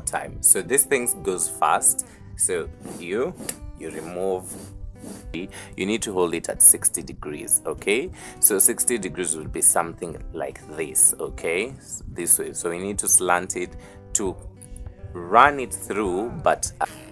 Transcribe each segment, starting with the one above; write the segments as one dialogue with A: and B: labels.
A: time. So this thing goes fast. So you remove, you need to hold it at 60 degrees, okay? So 60 degrees will be something like this, okay? This way. So we need to slant it to run it through. But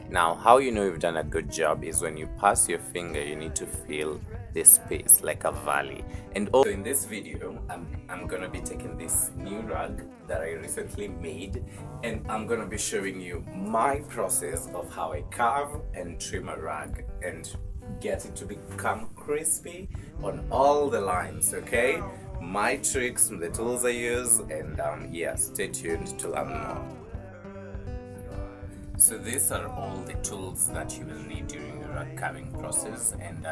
A: now how you know you've done a good job is when you pass your finger, you need to feel this space like a valley. And also in this video, I'm gonna be taking this new rug that I recently made, and I'm gonna be showing you my process of how I carve and trim a rug and get it to become crispy on all the lines, okay? My tricks, the tools I use, and yeah, stay tuned to learn more. So these are all the tools that you will need during the rug carving process, and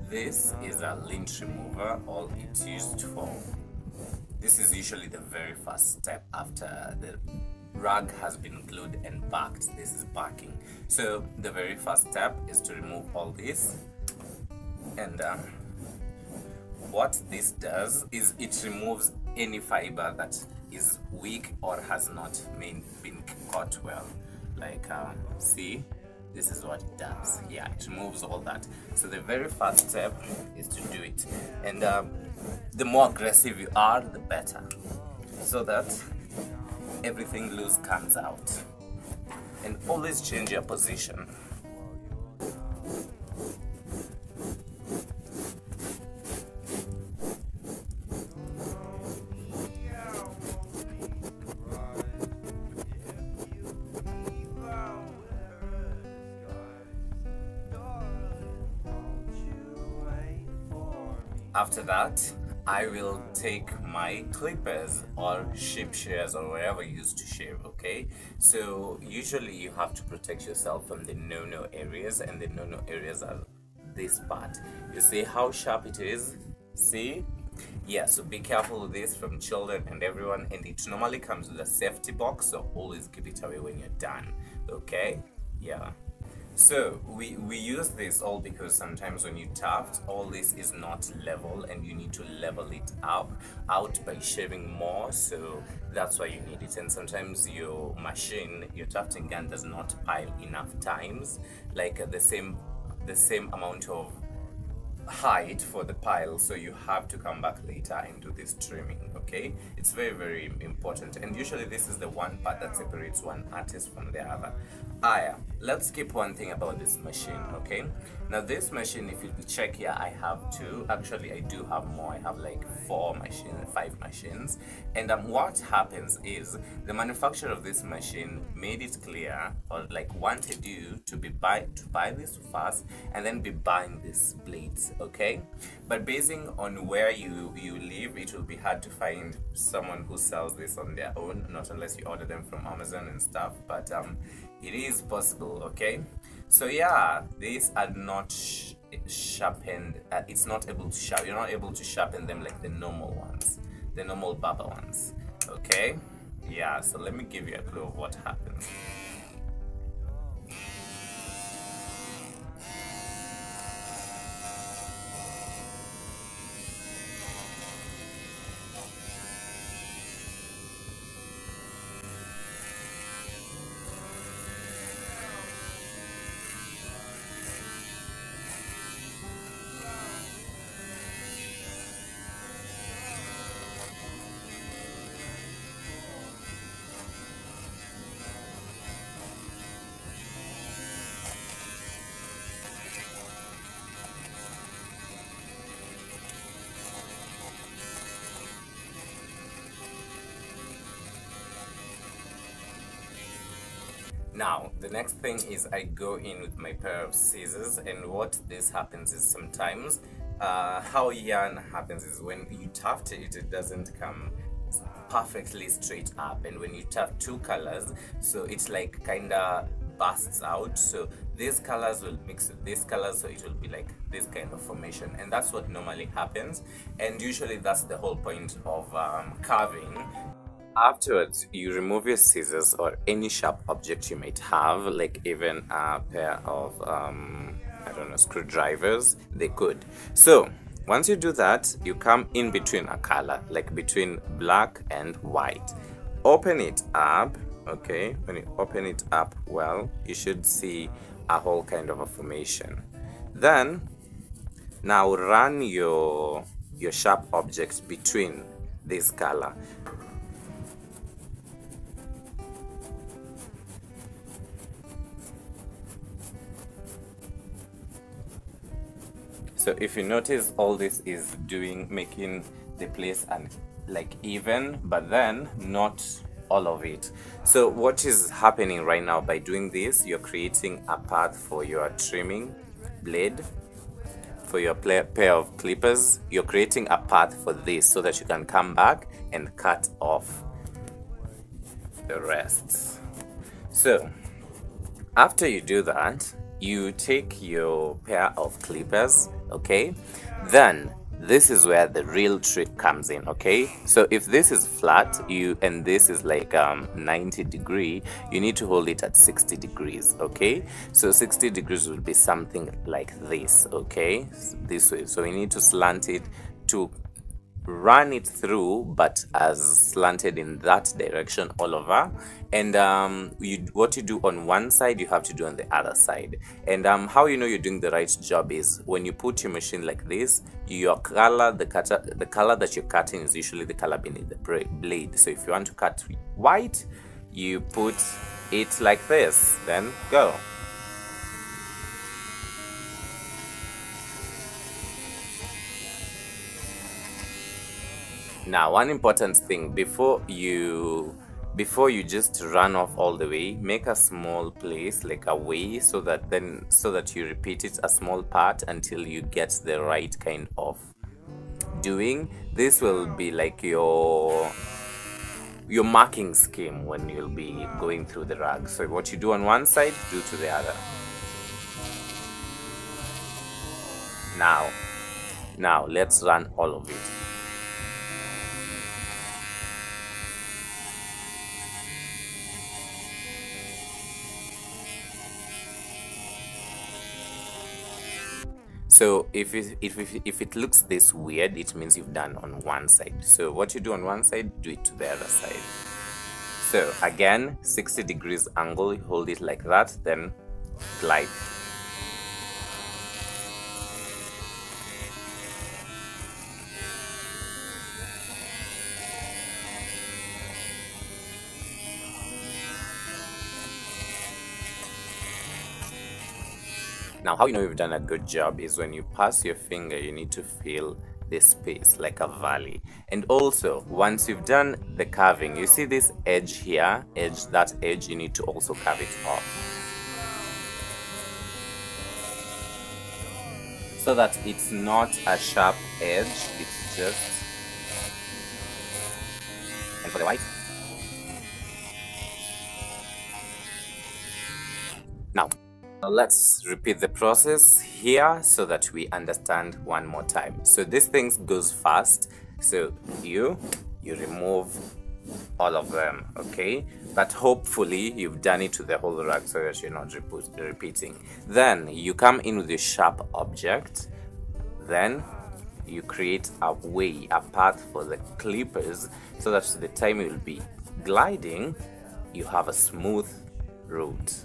A: this is a lint remover. All it's used for, this is usually the very first step after the rug has been glued and backed. This is backing. So the very first step is to remove all this, and what this does is it removes any fiber that is weak or has not been caught well. Like see, this is what it does. Yeah, it removes all that. So the very first step is to do it, and the more aggressive you are, the better, so that everything loose comes out. And always change your position. After that, I will take my clippers or shape shears or whatever you use to shave, okay? So usually you have to protect yourself from the no-no areas, and the no-no areas are this part. You see how sharp it is? See? Yeah, so be careful with this from children and everyone, and it normally comes with a safety box, so always give it away when you're done, okay? Yeah. So we use this all because sometimes when you tuft, all this is not level, and you need to level it out by shaving more. So that's why you need it. And sometimes your machine, your tufting gun, does not pile enough times, like the same amount of height for the pile, so you have to come back later and do this trimming, okay? It's very, very important, and usually this is the one part that separates one artist from the other. Let's skip one thing about this machine, okay? Now this machine, if you check here, I have two. Actually, I do have more. I have like 5 machines, and what happens is the manufacturer of this machine made it clear, or like wanted you to buy this first and then be buying these blades, okay? But basing on where you live, it will be hard to find someone who sells this on their own, not unless you order them from Amazon and stuff, but it is possible, okay? So yeah, these are not sharpened. It's not able to sharpen. You're not able to sharpen them like the normal ones, the normal barber ones, okay? Yeah, so let me give you a clue of what happens. Now, the next thing is I go in with my pair of scissors, and what this happens is sometimes how yarn happens is when you tuft it, it doesn't come perfectly straight up, and when you tuft two colors, so it's like kinda bursts out. So these colors will mix with these colors, so it will be like this kind of formation, and that's what normally happens, and usually that's the whole point of carving. Afterwards, you remove your scissors or any sharp object you might have, like even a pair of I don't know, screwdrivers, they could. So once you do that, you come in between a color, like between black and white. Open it up okay, when you open it up well, you should see a whole kind of a formation. Then now run your sharp object between this color. So if you notice, all this is making the place like even, but then not all of it. So what is happening right now by doing this, you're creating a path for your trimming blade, for your pair of clippers. You're creating a path for this so that you can come back and cut off the rest. So after you do that, you take your pair of clippers, okay? Then this is where the real trick comes in, okay? So if this is flat, and this is like 90 degree, you need to hold it at 60 degrees, okay? So 60 degrees will be something like this, okay? This way. So you need to slant it to run it through, but as slanted in that direction all over. And what you do on one side, you have to do on the other side. And how you know you're doing the right job is when you put your machine like this, your color, the color that you're cutting is usually the color beneath the blade. So if you want to cut white, you put it like this, then go. Now, one important thing, before you just run off all the way, make a small place, like a way, so that you repeat it a small part until you get the right kind of doing. This will be like your marking scheme when you'll be going through the rug. So what you do on one side, do to the other. Now let's run all of it. So if it looks this weird, it means you've done on one side. So what you do on one side, do it to the other side. So again, 60 degrees angle, hold it like that, then glide. Now, how you know you've done a good job is when you pass your finger, you need to feel this space like a valley. And also, once you've done the carving, you see this edge here, that edge, you need to also carve it off, so that it's not a sharp edge, it's just. And for the white. Now, let's repeat the process here so that we understand one more time. So this thing goes fast. So you remove all of them, okay? But hopefully you've done it to the whole rug so that you're not repeating. Then you come in with a sharp object. Then you create a way, a path for the clippers, so that the time you'll be gliding, you have a smooth route.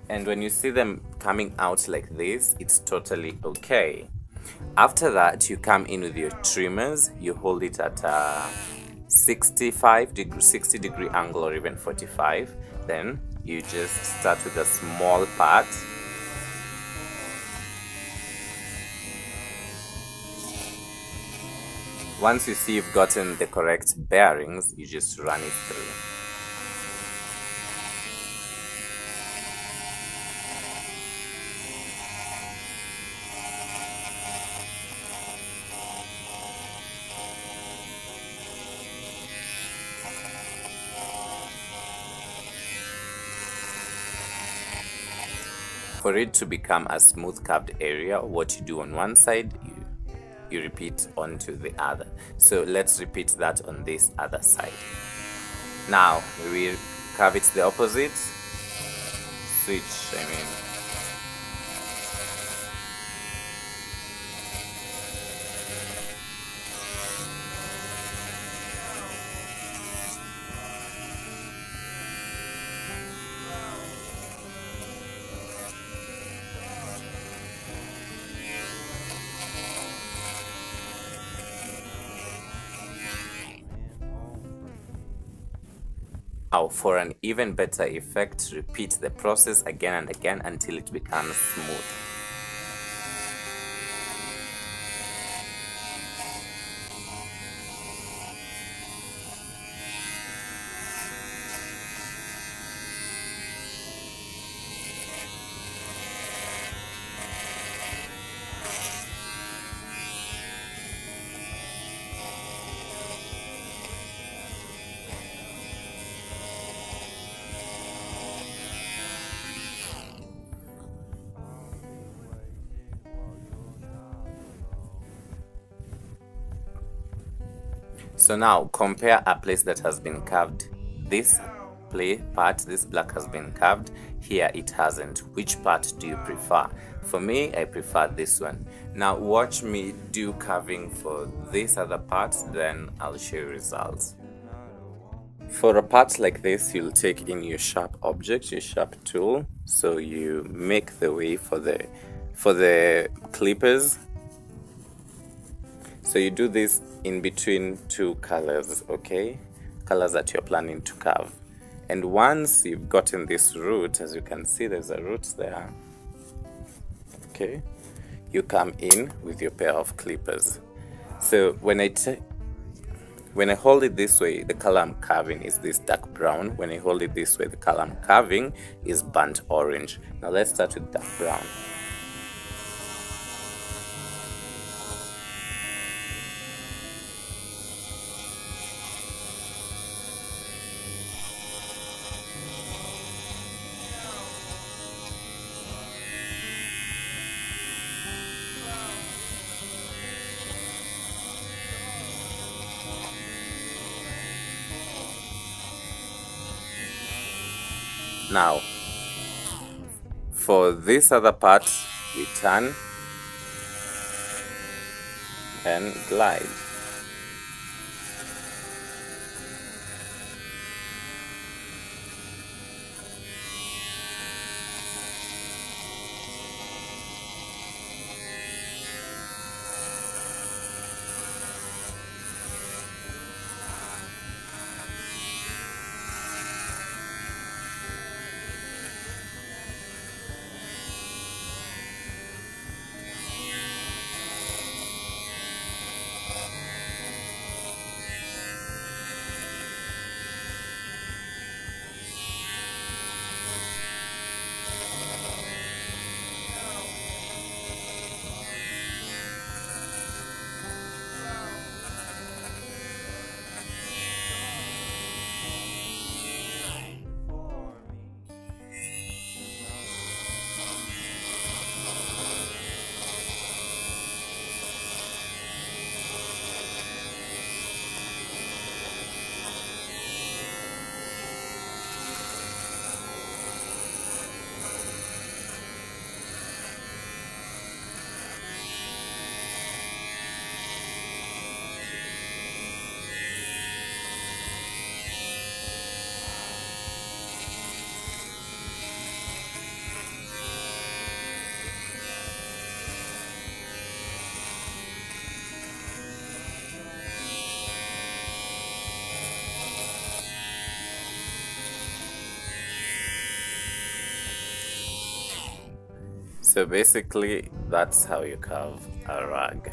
A: And when you see them coming out like this, it's totally okay. After that, you come in with your trimmers. You hold it at a 60 degree angle, or even 45. Then you just start with a small part. Once you see you've gotten the correct bearings, you just run it through. For it to become a smooth curved area, what you do on one side, you repeat onto the other. So let's repeat that on this other side. Now we curve it the opposite. Switch, I mean. Now, for an even better effect, repeat the process again and again until it becomes smooth. So now compare a place that has been carved. This this black has been carved, here it hasn't. Which part do you prefer? For me, I prefer this one. Now watch me do carving for this other part, then I'll show you results. For a part like this, you'll take in your sharp object, your sharp tool, so you make the way for the clippers. So you do this in between two colors, okay? Colors that you're planning to carve. And once you've gotten this root, as you can see, there's a root there, okay? You come in with your pair of clippers. So when I hold it this way, the color I'm carving is this dark brown. When I hold it this way, the color I'm carving is burnt orange. Now let's start with dark brown. Now, for this other part, we turn and glide. So basically, that's how you carve a rug.